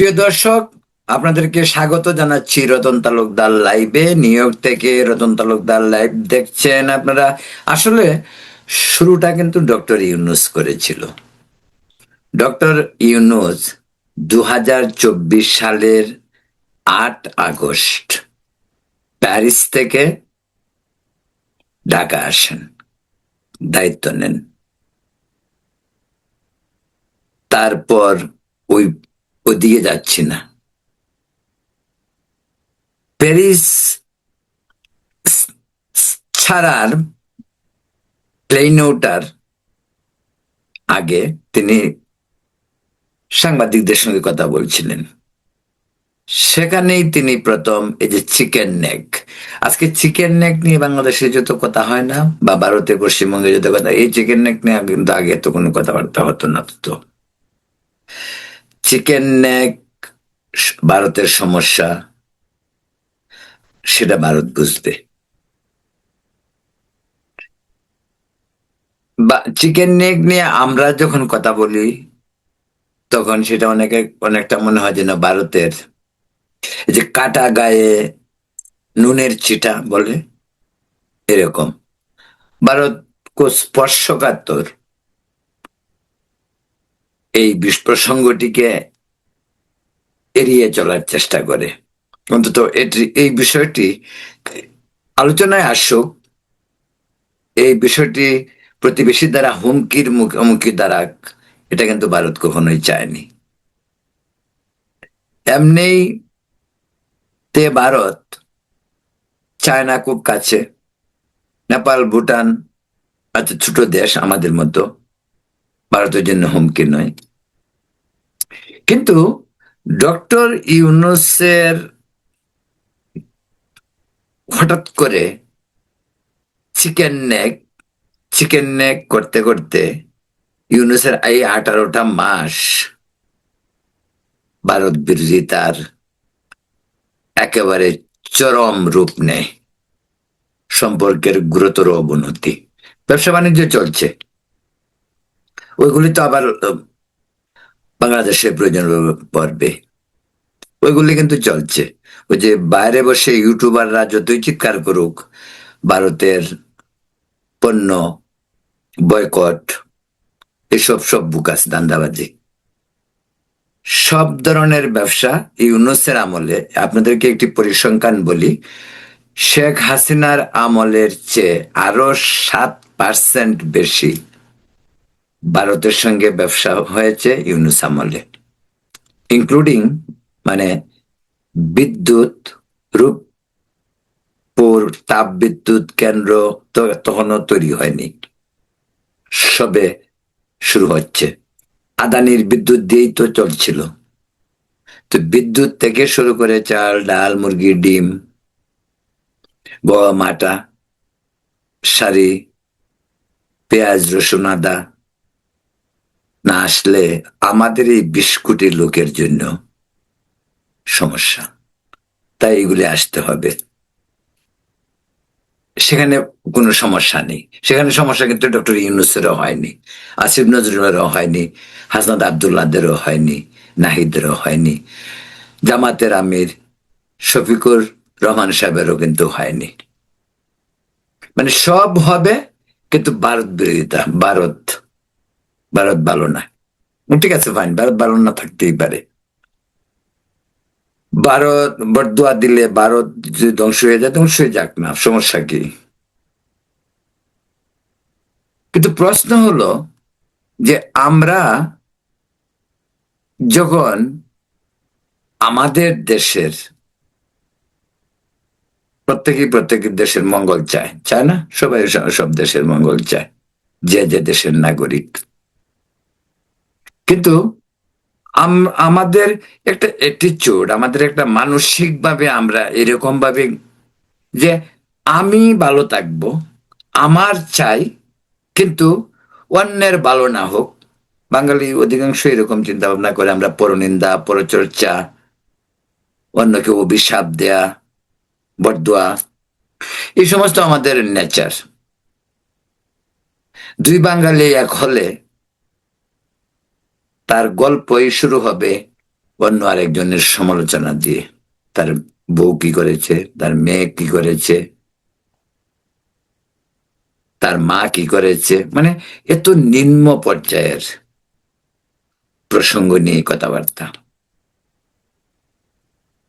প্রিয় দর্শক, আপনাদেরকে স্বাগত জানাচ্ছি রতন তালুকদার লাইভে। নিউ ইয়র্ক থেকে রতন তালুকদার লাইভ দেখছেন আপনারা। আসলে শুরুটা কিন্তু ডক্টর ইউনূস করেছিল। ডক্টর ইউনূস 2024 সালের 8 আগস্ট প্যারিস থেকে ঢাকা আসেন, দায়িত্ব নেন। তারপর ওই ওদিকে যাচ্ছি না, প্যারিস ছাড়ার প্লেনে ওঠার আগে তিনি সাংবাদিকদের সঙ্গে কথা বলছিলেন। সেখানেই তিনি প্রথম এই যে চিকেন নেক, আজকে চিকেন নেক নিয়ে বাংলাদেশে যত কথা হয় না, বা ভারতের পশ্চিমবঙ্গে যত কথা, এই চিকেন নেক নিয়ে কিন্তু আগে তো কোনো কথাবার্তা হতো না। তো চিকেন নেক ভারতের সমস্যা, সেটা ভারত বুঝবে। বা চিকেন নেক নিয়ে আমরা যখন কথা বলি, তখন সেটা অনেকটা মনে হয় যেন ভারতের এই যে কাটা গায়ে নুনের চিটা বলে, এরকম। ভারত স্পর্শকাতর এই প্রসঙ্গটিকে এড়িয়ে চলার চেষ্টা করে। অন্তত এই বিষয়টি আলোচনায় আসুক, এই বিষয়টি প্রতিবেশী দ্বারা হুমকির মুখোমুখি দাঁড়াক, এটা কিন্তু ভারত কখনোই চায়নি। এমনি তে ভারত চায়না খুব কাছে, নেপাল ভুটান আচ্ছা ছোট দেশ আমাদের মতো, ভারতের জন্য হুমকি নয়। কিন্তু ডক্টর ইউনূসের হঠাৎ করে চিকেন নেক চিকেন নেক করতে করতে ইউনূসের এই 18টা মাস ভারত বিরোধিতার একেবারে চরম রূপ নেয়, সম্পর্কের গুরুতর অবনতি। ব্যবসা বাণিজ্য চলছে, ওইগুলি তো আবার বাংলাদেশের প্রয়োজন পড়বে, ওইগুলি কিন্তু চলছে। ওই যে বাইরে বসে ইউটিউবাররা যতই চিৎকার করুক ভারতের পণ্য বয়কট, এসব সব বুকাস ধান্দাবাজি। সব ধরনের ব্যবসা ইউনূসের আমলে, আপনাদেরকে একটি পরিসংখ্যান বলি, শেখ হাসিনার আমলের চেয়ে আরো 7% বেশি ভারতের সঙ্গে ব্যবসা হয়েছে ইউনূস আমলে, ইনক্লুডিং মানে বিদ্যুৎ, রূপপুর তাপ বিদ্যুৎ কেন্দ্র তো তখনও তৈরি হয়নি, সবে শুরু হচ্ছে। আদানির বিদ্যুৎ দিয়েই তো চলছিল। তো বিদ্যুৎ থেকে শুরু করে চাল ডাল মুরগি ডিম গম আটা শাড়ি পেঁয়াজ রসুন আদা না আসলে আমাদের এই 20 কোটি লোকের জন্য সমস্যা। তাই এগুলি আসতে হবে। সেখানে কোনো সমস্যা নেই, সেখানে সমস্যা কিন্তু ডক্টর ইউনূসেরও হয়নি, আসিফ নজরুলেরও হয়নি, হাসনাত আবদুল্লাদেরও হয়নি, নাহিদেরও হয়নি, জামাতের আমির শফিকুর রহমান সাহেবেরও কিন্তু হয়নি। মানে সব হবে, কিন্তু ভারত বিরোধিতা, ভারত ভারত ভালো না। ঠিক আছে, ফাইন, ভারত ভালো না থাকতেই পারে। ভারত বরদোয়া দিলে ভারত যদি ধ্বংস হয়ে যায়, ধ্বংস হয়ে যাক না, সমস্যা কি? কিন্তু প্রশ্ন হলো যে আমরা যখন আমাদের দেশের প্রত্যেকের দেশের মঙ্গল চায়, চায় না? সবাই সব দেশের মঙ্গল চায়, যে যে দেশের নাগরিক। কিন্তু আমাদের একটা অ্যাটিচিউড, আমাদের একটা মানসিক ভাবে আমরা এরকম ভাবে যে আমি ভালো থাকবো, আমার চাই, কিন্তু অন্যের ভালো না হোক। বাঙালি অধিকাংশ এরকম চিন্তা ভাবনা করে। আমরা পরনিন্দা, পরচর্চা, অন্যকে অভিশাপ দেয়া, বরদোয়া, এই সমস্ত আমাদের নেচার। দুই বাঙালি এক হলে তার গল্পই শুরু হবে অন্য আরেকজনের সমালোচনা দিয়ে, তার বউ কি করেছে, তার মেয়ে কি করেছে, তার মা কি করেছে, মানে এত নিম্ন পর্যায়ের প্রসঙ্গ নিয়ে কথাবার্তা।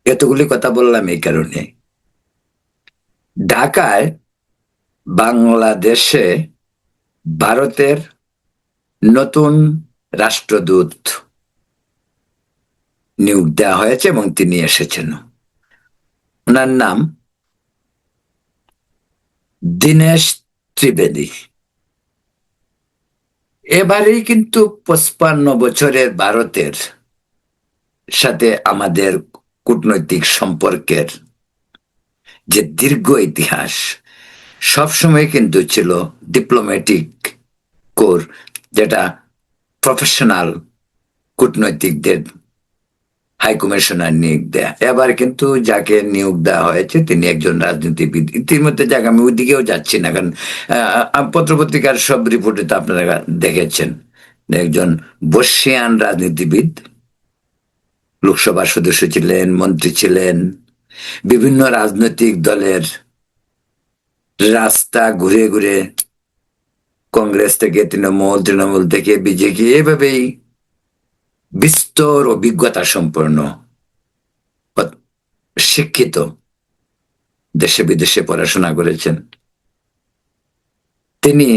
এতগুলি কথা বললাম এই কারণে, ঢাকায় বাংলাদেশে ভারতের নতুন রাষ্ট্রদূত নিয়োগ দেওয়া হয়েছে এবং তিনি এসেছেন। ওনার নাম দীনেশ ত্রিবেদী। এবারেই কিন্তু 55 বছরের ভারতের সাথে আমাদের কূটনৈতিক সম্পর্কের যে দীর্ঘ ইতিহাস, সবসময় কিন্তু ছিল ডিপ্লোম্যাটিক কোর, যেটা প্রফেশনাল কূটনৈতিকদের হাই কমিশনার নিয়োগ দেয়া। এবার কিন্তু যাকে নিয়োগ দেওয়া হয়েছে তিনি একজন রাজনীতিবিদ। ইতিমধ্যে যাকে আমি ওই দিকেও যাচ্ছি না, কারণ পত্রপত্রিকার সব রিপোর্টে তো আপনারা দেখেছেন, একজন বর্ষিয়ান রাজনীতিবিদ, লোকসভার সদস্য ছিলেন, মন্ত্রী ছিলেন, বিভিন্ন রাজনৈতিক দলের রাস্তা ঘুরে ঘুরে, কংগ্রেস থেকে তৃণমূল, তৃণমূল থেকে বিজেপি, এভাবেই বিস্তর অভিজ্ঞতা সম্পন্ন, শিক্ষিত, দেশে বিদেশে পড়াশোনা করেছেন। তিনি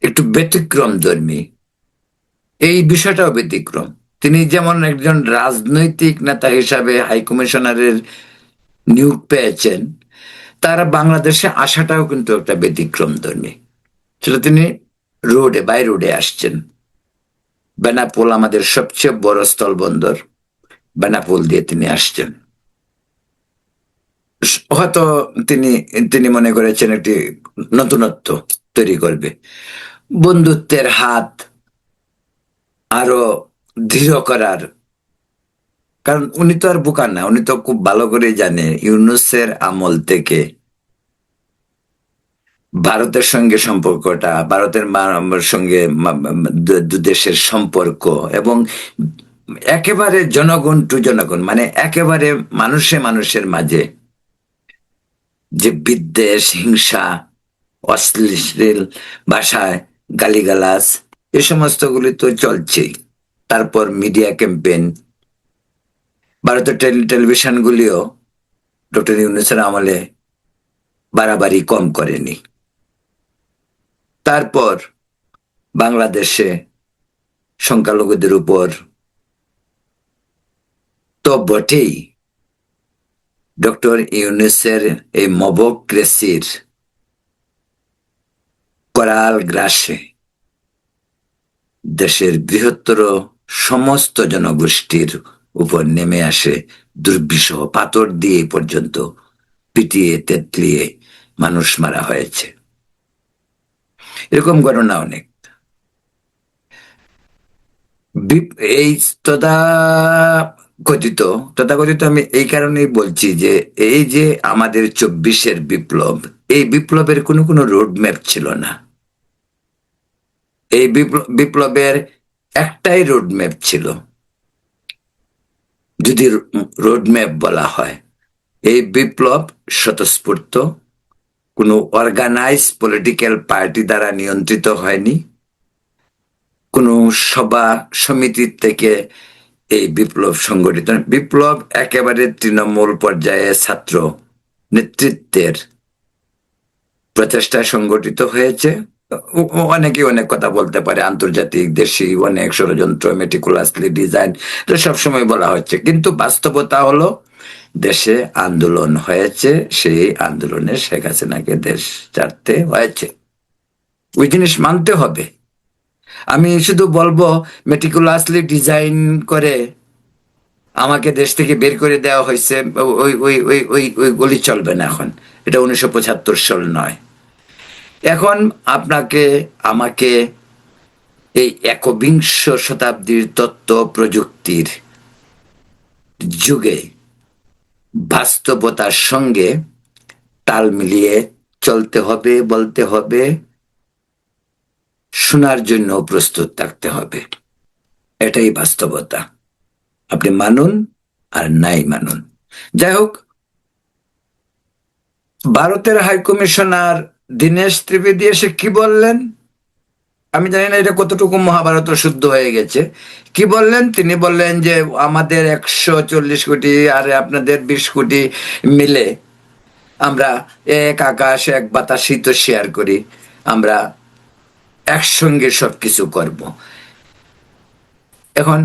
একটু ব্যতিক্রম ধর্মী, এই বিষয়টাও ব্যতিক্রম। তিনি যেমন একজন রাজনৈতিক নেতা হিসাবে হাই কমিশনারের নিয়োগ পেয়েছেন, তারা বাংলাদেশে আসাটাও কিন্তু একটা ব্যতিক্রম ধর্মী ছিল। তিনি বাই রোডে আসছেন। বেনাপোল আমাদের সবচেয়ে বড় স্থলবন্দর, বেনাপোল দিয়ে তিনি আসছেন। হয়তো তিনি তিনি মনে করেছেন একটি নতুনত্ব তৈরি করবে, বন্ধুত্বের হাত আরো দৃঢ় করার। কারণ উনি তো আর বোকা না, উনি তো খুব ভালো করে জানে ইউনূসের আমল থেকে ভারতের সঙ্গে সম্পর্কটা, ভারতের সঙ্গে দু দেশের সম্পর্ক, এবং একেবারে জনগণ টু জনগণ, মানে একেবারে মানুষে মানুষের মাঝে যে বিদ্বেষ, হিংসা, অশ্লীল ভাষায় গালিগালাজ, এ সমস্তগুলি তো চলছেই। তারপর মিডিয়া ক্যাম্পেইন, ভারতের টেলিভিশনগুলিও ডক্টর ইউনূসের আমলে বাড়াবাড়ি কম করেনি। তারপর বাংলাদেশে সংখ্যালঘুদের উপর তো বটেই, ডক্টর ইউনূসের এই মবক্রেসির করাল গ্রাসে দেশের বৃহত্তর সমস্ত জনগোষ্ঠীর উপর নেমে আসে দুর্বিষহ, পাথর দিয়ে পর্যন্ত পিটিয়ে তেতলিয়ে মানুষ মারা হয়েছে। এরকম ঘটনা অনেক। এই তথাকথিত তথাকথিত আমি এই কারণেই বলছি যে এই যে আমাদের 24-এর বিপ্লব, এই বিপ্লবের কোনো কোনো রোড ম্যাপ ছিল না। এই বিপ্লবের একটাই রোড ম্যাপ ছিল, যদি রোড ম্যাপ বলা হয়। এই বিপ্লব স্বতঃস্ফূর্ত, কোনো অর্গানাইজ পলিটিক্যাল পার্টি দ্বারা নিয়ন্ত্রিত হয়নি, কোনো সভা সমিতির থেকে এই বিপ্লব সংগঠিত। বিপ্লব একেবারে তৃণমূল পর্যায়ে ছাত্র নেতৃত্বের প্রচেষ্টায় সংগঠিত হয়েছে। অনেকে অনেক কথা বলতে পারে, আন্তর্জাতিক, দেশি, অনেক ষড়যন্ত্র, মেটিকুলাসলি ডিজাইন, তো সবসময় বলা হচ্ছে, কিন্তু বাস্তবতা হলো দেশে আন্দোলন হয়েছে, সেই আন্দোলনে শেখ হাসিনাকে দেশ ছাড়তে হয়েছে। ওই জিনিস মানতে হবে। আমি শুধু বলবো মেটিকুলাসলি ডিজাইন করে আমাকে দেশ থেকে বের করে দেওয়া হয়েছে, ওই ওই ওই ওই ওই গলি চলবে না। এখন এটা 1975 সাল নয়। এখন আপনাকে আমাকে এই একবিংশ শতাব্দীর তথ্য প্রযুক্তির যুগে বাস্তবতার সঙ্গে তাল মিলিয়ে চলতে হবে, বলতে হবে, শোনার জন্য প্রস্তুত থাকতে হবে। এটাই বাস্তবতা। আপনি মানুন আর নাই মানুন। যাই হোক, ভারতের হাই কমিশনার দীনেশ ত্রিবেদী এসে কি বললেন, আমি জানি না এটা কতটুকু মহাভারত শুদ্ধ হয়ে গেছে। কি বললেন? তিনি বললেন যে আমাদের 140 কোটি আর আপনাদের 20 কোটি মিলে আমরা এক আকাশ এক বাতাসই তো শেয়ার করি, আমরা একসঙ্গে সবকিছু করব। এখন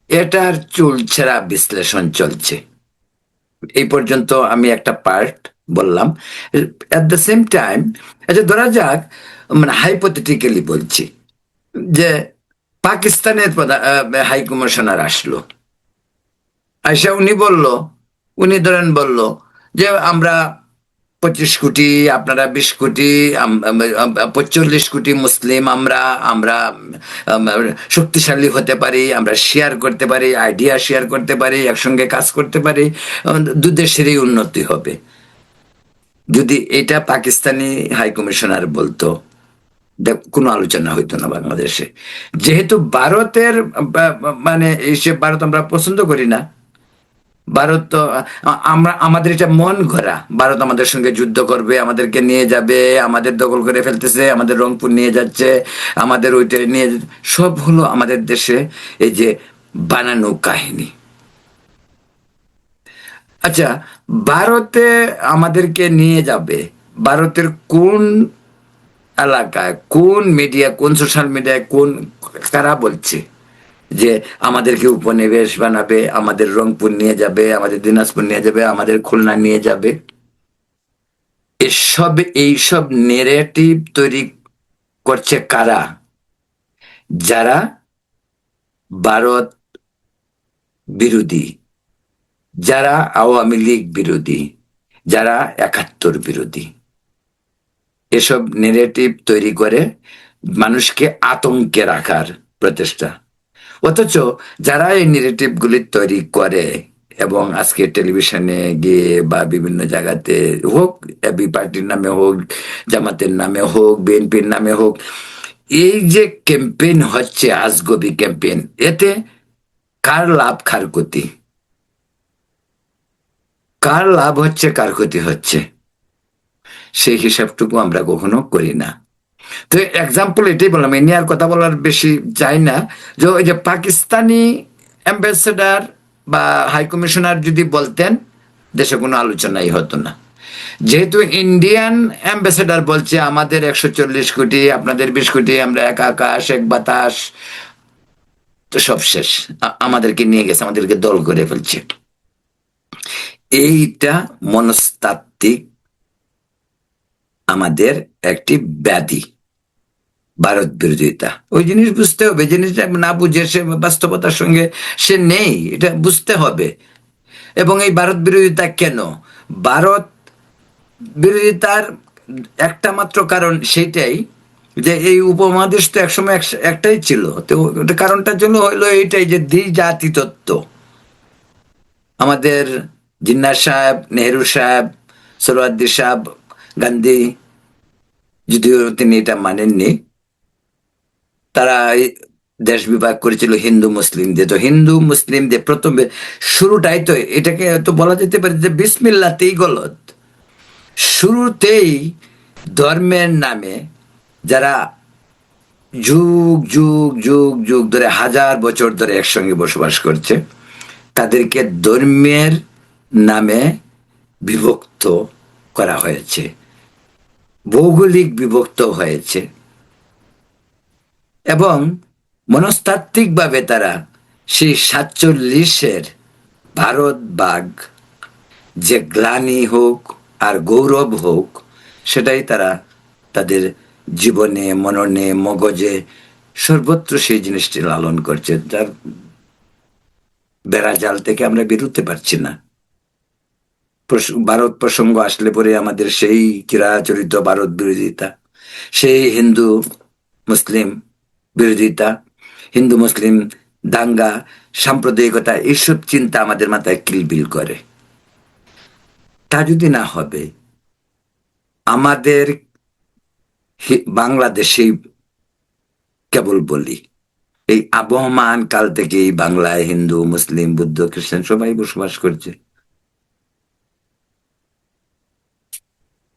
এটার চুলছেরা বিশ্লেষণ চলছে। এই পর্যন্ত আমি একটা পার্ট বললাম। এট দ্য সেম টাইম, আচ্ছা ধরা যাক, মানে হাইপোথেটিক্যালি বলছি, যে পাকিস্তানের হাই কমিশনার আসলো, আইসা উনি বলল, উনি ধরেন বলল যে আমরা 25 কোটি, আপনারা 20 কোটি, 45 কোটি মুসলিম, আমরা আমরা আম, শক্তিশালী হতে পারি, আমরা শেয়ার করতে পারি, আইডিয়া শেয়ার করতে পারি, একসঙ্গে কাজ করতে পারি, দু দেশেরই উন্নতি হবে। যদি এটা পাকিস্তানি হাই কমিশনার বলতো, কোনো আলোচনা হইতো না বাংলাদেশে। যেহেতু ভারতের মানে সে ভারত আমরা পছন্দ করি না। ভারত তো আমরা, আমাদের এটা মন গড়া, ভারত আমাদের সঙ্গে যুদ্ধ করবে, আমাদেরকে নিয়ে যাবে, আমাদের দখল করে ফেলতেছে, আমাদের রংপুর নিয়ে যাচ্ছে, আমাদের ওইটা নিয়ে সব হলো আমাদের দেশে এই যে বানানো কাহিনী। আচ্ছা, ভারতে আমাদেরকে নিয়ে যাবে, ভারতের কোন এলাকায়, কোন মিডিয়া, কোন সোশ্যাল মিডিয়ায়, কোন কারা বলছে যে আমাদেরকে উপনিবেশ বানাবে, আমাদের রংপুর নিয়ে যাবে, আমাদের দিনাজপুর নিয়ে যাবে, আমাদের খুলনা নিয়ে যাবে? এসব, এইসব নেরেটিভ তৈরি করছে কারা? যারা ভারত বিরোধী, যারা আওয়ামী লীগ বিরোধী, যারা 71 বিরোধী, এসব নেরেটিভ তৈরি করে মানুষকে আতঙ্কে রাখার প্রচেষ্টা। অথচ যারা এই নেগেটিভ গুলি তৈরি করে এবং আজকে টেলিভিশনে গিয়ে বা বিভিন্ন জায়গাতে হোক, এবি পার্টির নামে হোক, জামাতের নামে হোক, বিএনপির নামে হোক, এই যে ক্যাম্পেইন হচ্ছে, আজগবি ক্যাম্পেইন, এতে কার লাভ কার ক্ষতি, কার লাভ হচ্ছে কার ক্ষতি হচ্ছে, সেই হিসাবটুকু আমরা কখনো করি না। তো এক্সাম্পল এটাই বললাম, এ নিয়ে আর কথা বলার বেশি চাই না। যে ওই যে পাকিস্তানি অ্যাম্বাসেডার বা হাই কমিশনার যদি বলতেন, দেশে কোনো আলোচনাই হতো না। যেহেতু ইন্ডিয়ান অ্যাম্বাসেডার বলছে আমাদের 140 কোটি, আপনাদের 20 কোটি, আমরা এক আকাশ এক বাতাস, তো সব শেষ, আমাদেরকে নিয়ে গেছে, আমাদেরকে দল করে ফেলছে। এইটা মনস্তাত্ত্বিক আমাদের একটি ব্যাধি, ভারত বিরোধিতা। ওই জিনিস বুঝতে হবে, জিনিসটা না বুঝে সে বাস্তবতার সঙ্গে সে নেই, এটা বুঝতে হবে। এবং এই ভারত বিরোধিতা কেন? ভারত বিরোধিতার একটা মাত্র কারণ সেইটাই, যে এই উপমহাদেশ তো একসময় একটাই ছিল, তো ওটা কারণটার জন্য হইলো এইটাই যে দ্বিজাতি তত্ত্ব। আমাদের জিন্না সাহেব, নেহেরু সাহেব, সোহরাওয়ার্দী সাহেব, গান্ধী, যদিও তিনি এটা মানেননি, তারা দেশ বিভাগ করেছিল হিন্দু মুসলিমদের। তো হিন্দু মুসলিমদের প্রথমে শুরুটাই তো, এটাকে তো বলা যেতে পারে যে বিসমিল্লাতেই গলত। শুরুতেই ধর্মের নামে যারা যুগ যুগ যুগ যুগ ধরে, 1000 বছর ধরে একসঙ্গে বসবাস করছে, তাদেরকে ধর্মের নামে বিভক্ত করা হয়েছে, ভৌগোলিক বিভক্ত হয়েছে, এবং মনস্তাত্ত্বিকভাবে তারা সেই 47-এর ভারত ভাগ, যে গ্লানি হোক আর গৌরব হোক, সেটাই তারা তাদের জীবনে, মননে, মগজে সর্বত্র সেই জিনিসটি লালন করছে, যার বেড়াজাল থেকে আমরা বেরোতে পারছি না। ভারত প্রসঙ্গ আসলে পরে আমাদের সেই চিরাচরিত ভারত বিরোধিতা, সেই হিন্দু মুসলিম বিরোধিতা, হিন্দু মুসলিম দাঙ্গা, সাম্প্রদায়িকতা, এইসব চিন্তা আমাদের মাথায় কিলবিল করে। তা যদি না হবে, আমাদের বাংলাদেশে কেবল বলি, এই আবহমান কাল থেকেই বাংলায় হিন্দু, মুসলিম, বুদ্ধ, খ্রিস্টান সবাই বসবাস করছে।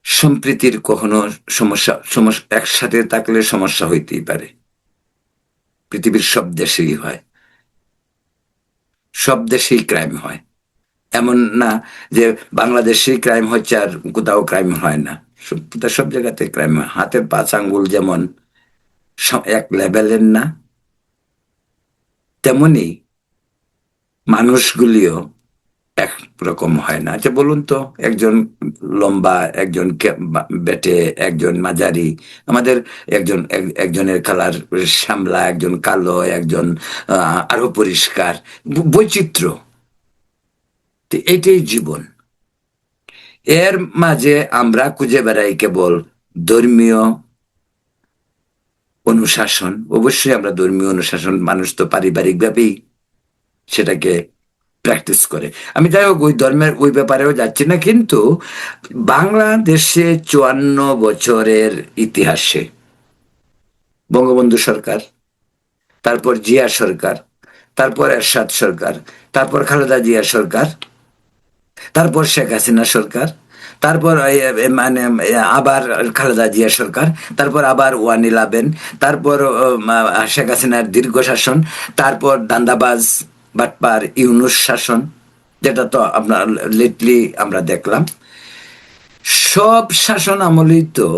সম্প্রীতির কখনো সমস্যা সমস্যা একসাথে থাকলে সমস্যা হইতেই পারে, পৃথিবীর সব দেশেই হয়, সব দেশেই ক্রাইম হয়। এমন না যে বাংলাদেশেই ক্রাইম হচ্ছে আর কোথাও ক্রাইম হয় না। সব জায়গাতে ক্রাইম হয়। হাতের পাঁচ আঙ্গুল যেমন এক লেভেলের না, তেমনি মানুষগুলিও একরকম হয় না। আচ্ছা বলুন তো, একজন লম্বা, একজন বেটে, একজন মাঝারি, আমাদের একজনের কালার শ্যামলা, একজন কালো, একজন আরো পরিষ্কার, বৈচিত্র্য। তো এটাই জীবন। এর মাঝে আমরা খুঁজে বেড়াই কেবল ধর্মীয় অনুশাসন। অবশ্যই আমরা ধর্মীয় অনুশাসন, মানুষ তো পারিবারিক ভাবেই সেটাকে প্র্যাকটিস করে। আমি যাই হোক ওই ধর্মের ওই ব্যাপারেও যাচ্ছি না, কিন্তু বাংলাদেশে 54 বছরের ইতিহাসে বঙ্গবন্ধু সরকার, তারপর জিয়া সরকার, তারপর এরশাদ সরকার, তারপর খালেদা জিয়া সরকার, তারপর শেখ হাসিনা সরকার, তারপর মানে আবার খালেদা জিয়া সরকার, তারপর আবার 1-11, তারপর শেখ হাসিনার দীর্ঘ শাসন, তারপর দান্দাবাজ বাটপার ইউনুস শাসন, যেটা তো আপনার লেটলি আমরা দেখলাম। সব শাসন আমলেই তো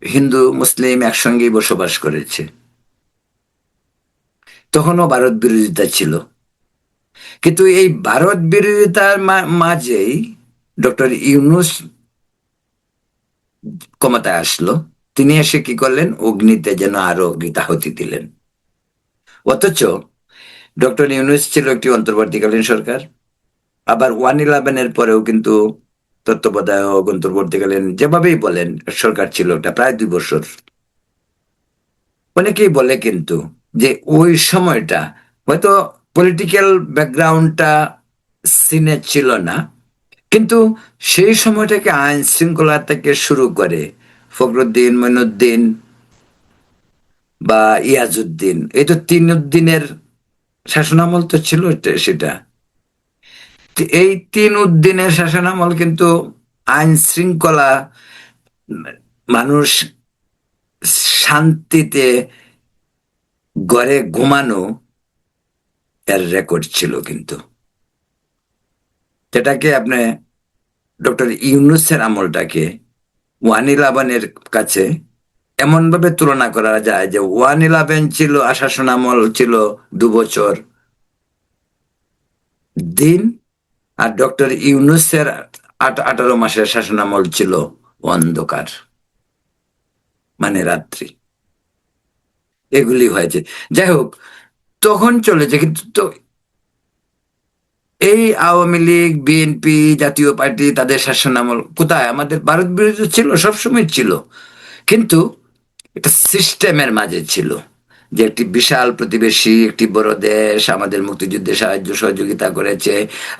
হিন্দু মুসলিম একসঙ্গেই বসবাস করেছে। তখনও ভারত বিরোধিতা ছিল, কিন্তু এই ভারত বিরোধিতার মাঝেই ডক্টর ইউনুস ক্ষমতায় আসলো। তিনি এসে কি করলেন, অগ্নিতে যেন আরো গীতাহুতি দিলেন। অথচ ডক্টর ইউনুস ছিল একটি অন্তর্বর্তীকালীন সরকার। আবার 1-11-এর পরেও কিন্তু তত্ত্বাবধায়ক অন্তর্বর্তীকালীন যেভাবেই বলেন সরকার ছিল, ওটা প্রায় 2 বছর। অনেকেই বলে কিন্তু যে ওই সময়টা হয়তো পলিটিক্যাল ব্যাকগ্রাউন্ডটা সিনে ছিল না, কিন্তু সেই সময়টাকে আইন শৃঙ্খলা থেকে শুরু করে ফখরুদ্দিন, মঈনুদ্দিন বা ইয়াজউদ্দিন, এই তো 3 উদ্দিনের শাসনামল তো ছিল সেটা। এই 3 উদ্দিনের শাসনামল কিন্তু আইন শৃঙ্খলা, মানুষ শান্তিতে ঘরে ঘুমানো, এর রেকর্ড ছিল কিন্তু। যেটাকে আপনি ডক্টর ইউনুসের আমলটাকে 1-11-এর কাছে এমন ভাবে তুলনা করা যায় যে 1-11 ছিল শাসন আমল, ছিল 2 বছর দিন, আর ডক্টর ইউনুসের 18 মাসের শাসন আমল ছিল অন্ধকার, মানে রাত্রি। এগুলি হয়েছে। যাই হোক, তখন চলেছে, কিন্তু তো এই আওয়ামী লীগ, বিএনপি, জাতীয় পার্টি, তাদের শাসনামল কোথায়? আমাদের ভারত বিরোধী ছিল, সবসময় ছিল, কিন্তু এটা সিস্টেমের মাঝে ছিল। যে একটি বিশাল প্রতিবেশী, একটি বড় দেশ আমাদের মুক্তিযুদ্ধে সাহায্য সহযোগিতা করেছে,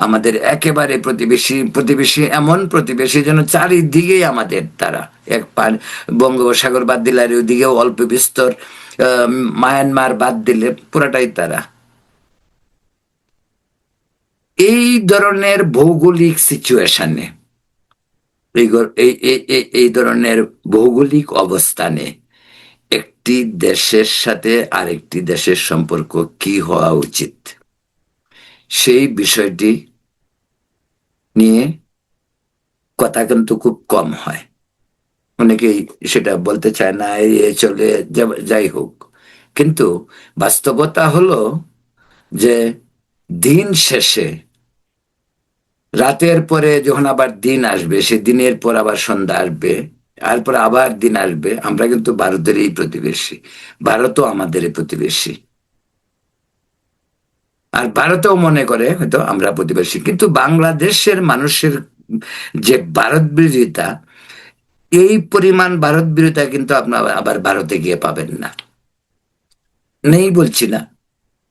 আমাদের একেবারে প্রতিবেশী, প্রতিবেশী এমন প্রতিবেশী যেন চারিদিকেই আমাদের তারা। এক বঙ্গোপসাগর বাদ দিলে আর ওইদিকেও অল্প বিস্তর, মায়ানমার বাদ দিলে পুরাটাই তারা। এই ধরনের ভৌগোলিক সিচুয়েশনে, এই ধরনের ভৌগোলিক অবস্থানে একটি দেশের সাথে আরেকটি দেশের সম্পর্ক কি হওয়া উচিত, সেই বিষয়টি নিয়ে কথা কিন্তু খুব কম হয়। অনেকেই সেটা বলতে চায় না, এই চলে যাই হোক, কিন্তু বাস্তবতা হলো যে দিন শেষে রাতের পরে যখন আবার দিন আসবে, সে দিনের পর আবার সন্ধ্যা আসবে, তারপর আবার দিন আসবে। আমরা কিন্তু ভারতেরই প্রতিবেশী, ভারতও আমাদের প্রতিবেশী, আর ভারতেও মনে করে হয়তো আমরা প্রতিবেশী, কিন্তু বাংলাদেশের মানুষের যে ভারত বিরোধিতা, এই পরিমাণ ভারত বিরোধিতা কিন্তু আপনার আবার ভারতে গিয়ে পাবেন না। নেই বলছি না,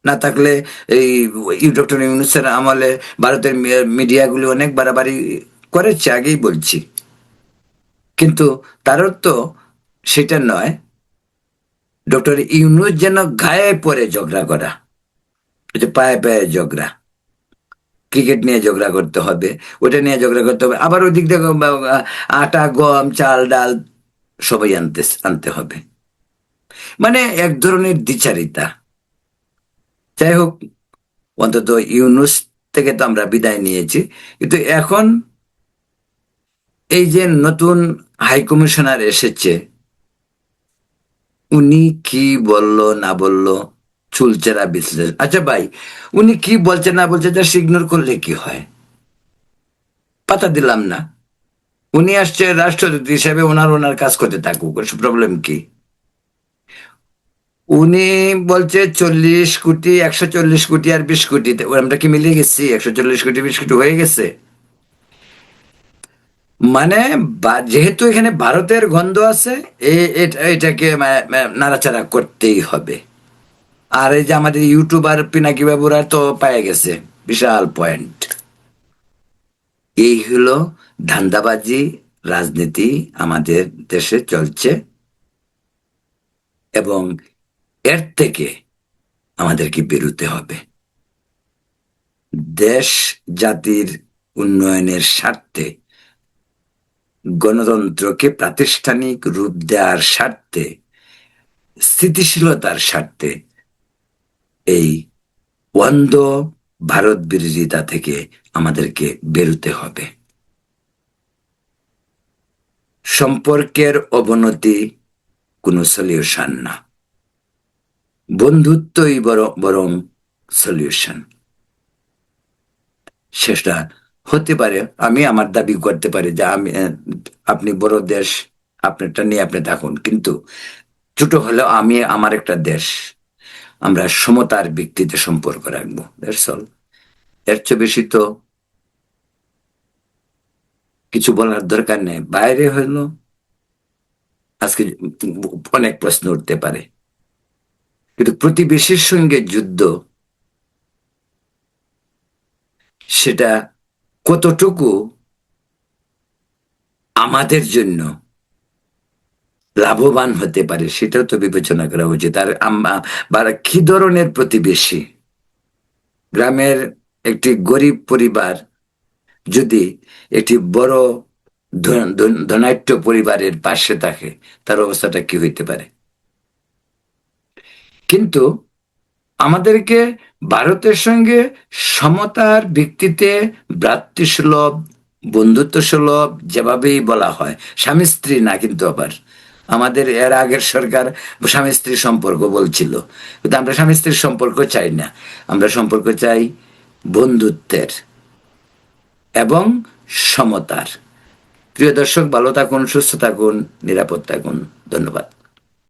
না থাকলে এই ডক্টর ইউনূসের আমলে ভারতের মিডিয়াগুলি অনেক বাড়াবাড়ি করেছে, আগেই বলছি, কিন্তু তার তো সেটা নয়। ডক্টর ইউনূস যেন গায়ে পড়ে ঝগড়া করা, এটা পায়ে পায়ে ঝগড়া, ক্রিকেট নিয়ে ঝগড়া করতে হবে, ওটা নিয়ে ঝগড়া করতে হবে, আবার ওই দিক থেকে আটা গম চাল ডাল সবাই আনতে হবে, মানে এক ধরনের দ্বিচারিতা। যাই হোক, অন্তত ইউনুস থেকে তো আমরা বিদায় নিয়েছি, কিন্তু এখন এই যে নতুন হাই কমিশনার এসেছে, উনি কি বললো না বললো, চুলচেরা বিশ্লেষণ। আচ্ছা ভাই, উনি কি বলছে না বলছে জাস্ট ইগনোর করলে কি হয়, পাতা দিলাম না, উনি আসছে রাষ্ট্রদূত হিসেবে, ওনার ওনার কাজ করতে থাকুক, প্রবলেম কি? উনি বলছে 40 কোটি, 140 কোটি আর 20 কোটি, আমরা কি মিলিয়ে গেছি? 140 কোটি 20 কোটি হয়ে গেছে। মানে যেহেতু এখানে ভারতের গন্ধ আছে, এটাকে নাড়াচাড়া করতেই হবে। আর এই যে আমাদের ইউটিউবার পিনাকি বাবুরা তো পেয়ে গেছে বিশাল পয়েন্ট। এই হলো ধান্দাবাজি রাজনীতি আমাদের দেশে চলছে, এবং এর থেকে আমাদেরকে বেরোতে হবে। দেশ জাতির উন্নয়নের স্বার্থে, গণতন্ত্রকে প্রাতিষ্ঠানিক রূপ দেওয়ার স্বার্থে, স্থিতিশীলতার স্বার্থে এই অন্ধ ভারত বিরোধিতা থেকে আমাদেরকে বেরোতে হবে। সম্পর্কের অবনতি কোনো সলিউশন না, বন্ধুত্বই বরং সলিউশন। সেটা হতে পারে, আমি আমার দাবি করতে পারি যে আপনি বড় দেশ, আপনারটা নিয়ে আপনি থাকুন, কিন্তু ছোট হলেও আমি আমার একটা দেশ, আমরা সমতার ভিত্তিতে সম্পর্ক রাখবো, দ্যাটস অল। এর চেয়ে বেশি তো কিছু বলার দরকার নেই। বাইরে হলো আজকে অনেক প্রশ্ন উঠতে পারে, কিন্তু প্রতিবেশীর সঙ্গে যুদ্ধ, সেটা কতটুকু আমাদের জন্য লাভবান হতে পারে সেটাও তো বিবেচনা করা উচিত। আর বা কি ধরনের প্রতিবেশী, গ্রামের একটি গরিব পরিবার যদি একটি বড় ধনাঢ্য পরিবারের পাশে থাকে, তার অবস্থাটা কি হইতে পারে? কিন্তু আমাদেরকে ভারতের সঙ্গে সমতার ভিত্তিতে, ভ্রাতৃসুলভ, বন্ধুত্ব সুলভ যেভাবেই বলা হয়, স্বামী স্ত্রী না, কিন্তু আবার আমাদের এর আগের সরকার স্বামী স্ত্রী সম্পর্ক বলছিল, কিন্তু আমরা স্বামী স্ত্রীর সম্পর্ক চাই না, আমরা সম্পর্ক চাই বন্ধুত্বের এবং সমতার। প্রিয় দর্শক, ভালো থাকুন, সুস্থ থাকুন, নিরাপদ থাকুন। ধন্যবাদ।